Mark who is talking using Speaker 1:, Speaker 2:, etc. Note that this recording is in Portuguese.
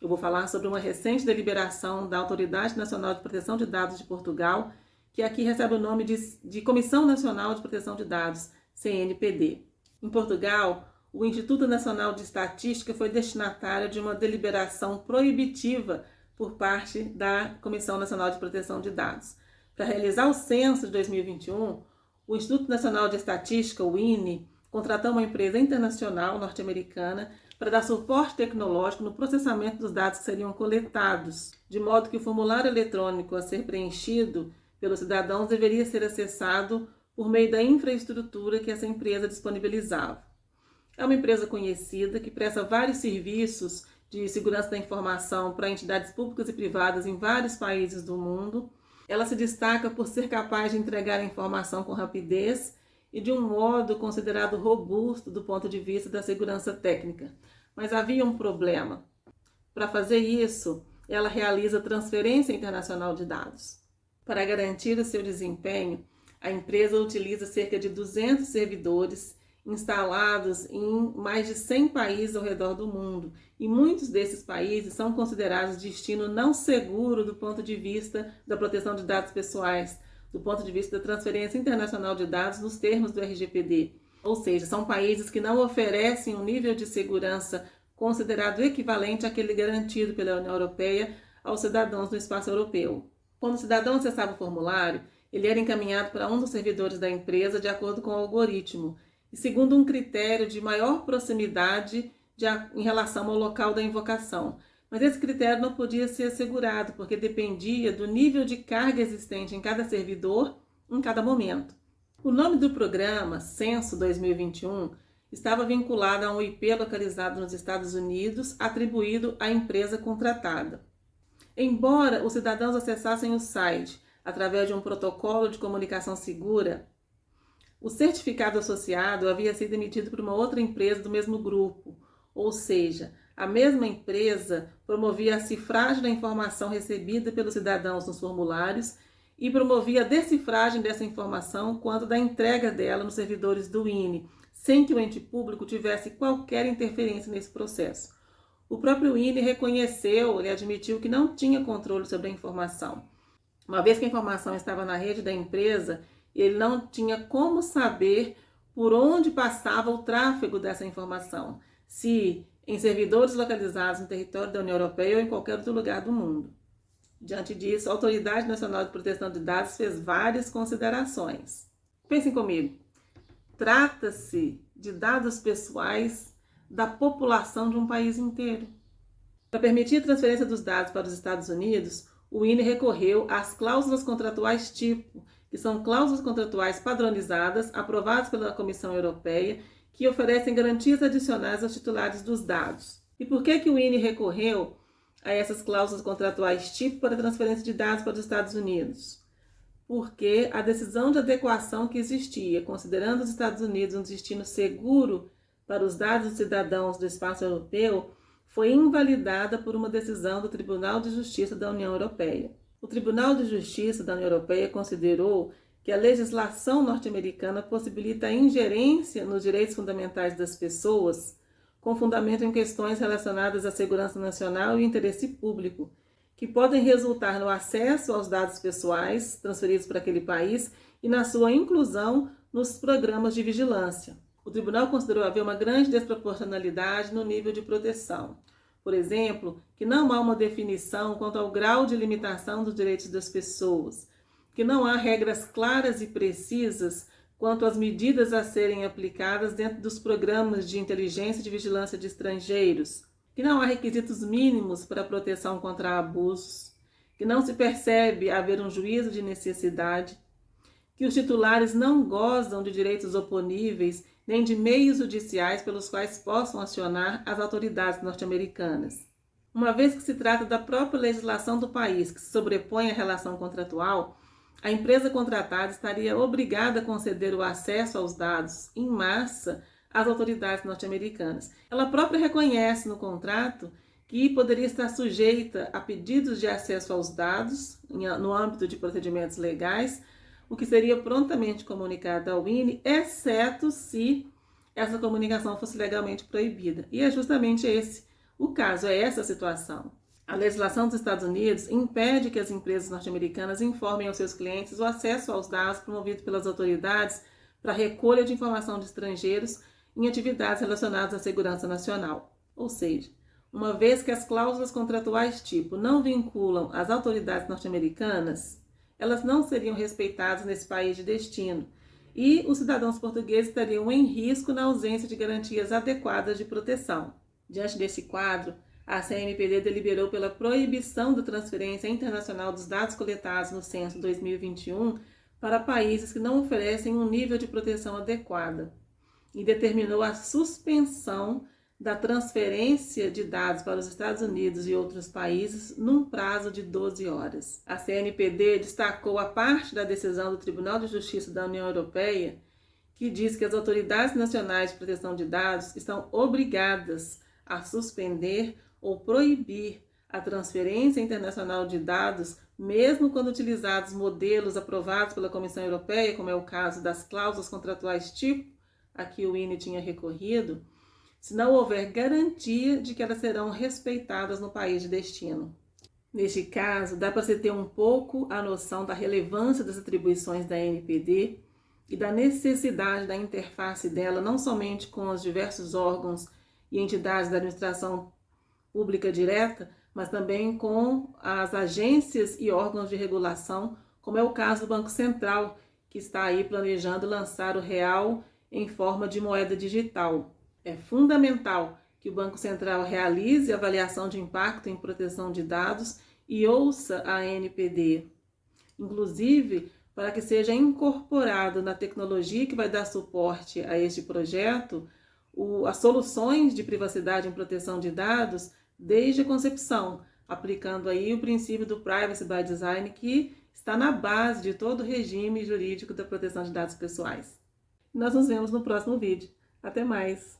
Speaker 1: Eu vou falar sobre uma recente deliberação da Autoridade Nacional de Proteção de Dados de Portugal, que aqui recebe o nome de Comissão Nacional de Proteção de Dados, CNPD. Em Portugal, o Instituto Nacional de Estatística foi destinatário de uma deliberação proibitiva por parte da Comissão Nacional de Proteção de Dados. Para realizar o censo de 2021, o Instituto Nacional de Estatística, o INE, contratou uma empresa internacional norte-americana para dar suporte tecnológico no processamento dos dados que seriam coletados, de modo que o formulário eletrônico a ser preenchido pelos cidadãos deveria ser acessado por meio da infraestrutura que essa empresa disponibilizava. É uma empresa conhecida que presta vários serviços de segurança da informação para entidades públicas e privadas em vários países do mundo. Ela se destaca por ser capaz de entregar a informação com rapidez e de um modo considerado robusto do ponto de vista da segurança técnica. Mas havia um problema. Para fazer isso, ela realiza transferência internacional de dados. Para garantir o seu desempenho, a empresa utiliza cerca de 200 servidores instalados em mais de 100 países ao redor do mundo, e muitos desses países são considerados destino não seguro do ponto de vista da proteção de dados pessoais, do ponto de vista da transferência internacional de dados nos termos do RGPD. Ou seja, são países que não oferecem um nível de segurança considerado equivalente àquele garantido pela União Europeia aos cidadãos do espaço europeu. Quando o cidadão acessava o formulário, ele era encaminhado para um dos servidores da empresa de acordo com o algoritmo e segundo um critério de maior proximidade em relação ao local da invocação. Mas esse critério não podia ser assegurado, porque dependia do nível de carga existente em cada servidor, em cada momento. O nome do programa, Censo 2021, estava vinculado a um IP localizado nos Estados Unidos, atribuído à empresa contratada. Embora os cidadãos acessassem o site através de um protocolo de comunicação segura, o certificado associado havia sido emitido por uma outra empresa do mesmo grupo, ou seja, a mesma empresa promovia a cifragem da informação recebida pelos cidadãos nos formulários e promovia a decifragem dessa informação quanto da entrega dela nos servidores do INE, sem que o ente público tivesse qualquer interferência nesse processo. O próprio INE reconheceu e admitiu que não tinha controle sobre a informação. Uma vez que a informação estava na rede da empresa, ele não tinha como saber por onde passava o tráfego dessa informação, se em servidores localizados no território da União Europeia ou em qualquer outro lugar do mundo. Diante disso, a Autoridade Nacional de Proteção de Dados fez várias considerações. Pensem comigo, trata-se de dados pessoais da população de um país inteiro. Para permitir a transferência dos dados para os Estados Unidos, o INE recorreu às cláusulas contratuais tipo, que são cláusulas contratuais padronizadas, aprovadas pela Comissão Europeia, que oferecem garantias adicionais aos titulares dos dados. E por que o INE recorreu a essas cláusulas contratuais tipo para transferência de dados para os Estados Unidos? Porque a decisão de adequação que existia, considerando os Estados Unidos um destino seguro para os dados dos cidadãos do espaço europeu, foi invalidada por uma decisão do Tribunal de Justiça da União Europeia. O Tribunal de Justiça da União Europeia considerou que a legislação norte-americana possibilita a ingerência nos direitos fundamentais das pessoas, com fundamento em questões relacionadas à segurança nacional e interesse público, que podem resultar no acesso aos dados pessoais transferidos para aquele país e na sua inclusão nos programas de vigilância. O tribunal considerou haver uma grande desproporcionalidade no nível de proteção. Por exemplo, que não há uma definição quanto ao grau de limitação dos direitos das pessoas, que não há regras claras e precisas quanto às medidas a serem aplicadas dentro dos programas de inteligência e de vigilância de estrangeiros, que não há requisitos mínimos para a proteção contra abusos, que não se percebe haver um juízo de necessidade, que os titulares não gozam de direitos oponíveis nem de meios judiciais pelos quais possam acionar as autoridades norte-americanas. Uma vez que se trata da própria legislação do país que se sobrepõe à relação contratual, a empresa contratada estaria obrigada a conceder o acesso aos dados em massa às autoridades norte-americanas. Ela própria reconhece no contrato que poderia estar sujeita a pedidos de acesso aos dados no âmbito de procedimentos legais, o que seria prontamente comunicado ao INE, exceto se essa comunicação fosse legalmente proibida. E é justamente esse O caso é essa situação. A legislação dos Estados Unidos impede que as empresas norte-americanas informem aos seus clientes o acesso aos dados promovidos pelas autoridades para recolha de informação de estrangeiros em atividades relacionadas à segurança nacional. Ou seja, uma vez que as cláusulas contratuais tipo não vinculam as autoridades norte-americanas, elas não seriam respeitadas nesse país de destino e os cidadãos portugueses estariam em risco na ausência de garantias adequadas de proteção. Diante desse quadro, a CNPD deliberou pela proibição da transferência internacional dos dados coletados no censo 2021 para países que não oferecem um nível de proteção adequada e determinou a suspensão da transferência de dados para os Estados Unidos e outros países num prazo de 12 horas. A CNPD destacou a parte da decisão do Tribunal de Justiça da União Europeia que diz que as autoridades nacionais de proteção de dados estão obrigadas a suspender ou proibir a transferência internacional de dados, mesmo quando utilizados modelos aprovados pela Comissão Europeia, como é o caso das cláusulas contratuais tipo a que o INE tinha recorrido, se não houver garantia de que elas serão respeitadas no país de destino. Neste caso, dá para você ter um pouco a noção da relevância das atribuições da ANPD e da necessidade da interface dela, não somente com os diversos órgãos e entidades da administração pública direta, mas também com as agências e órgãos de regulação, como é o caso do Banco Central, que está aí planejando lançar o real em forma de moeda digital. É fundamental que o Banco Central realize avaliação de impacto em proteção de dados e ouça a ANPD, inclusive para que seja incorporado na tecnologia que vai dar suporte a este projeto as soluções de privacidade em proteção de dados desde a concepção, aplicando aí o princípio do Privacy by Design, que está na base de todo o regime jurídico da proteção de dados pessoais. Nós nos vemos no próximo vídeo. Até mais!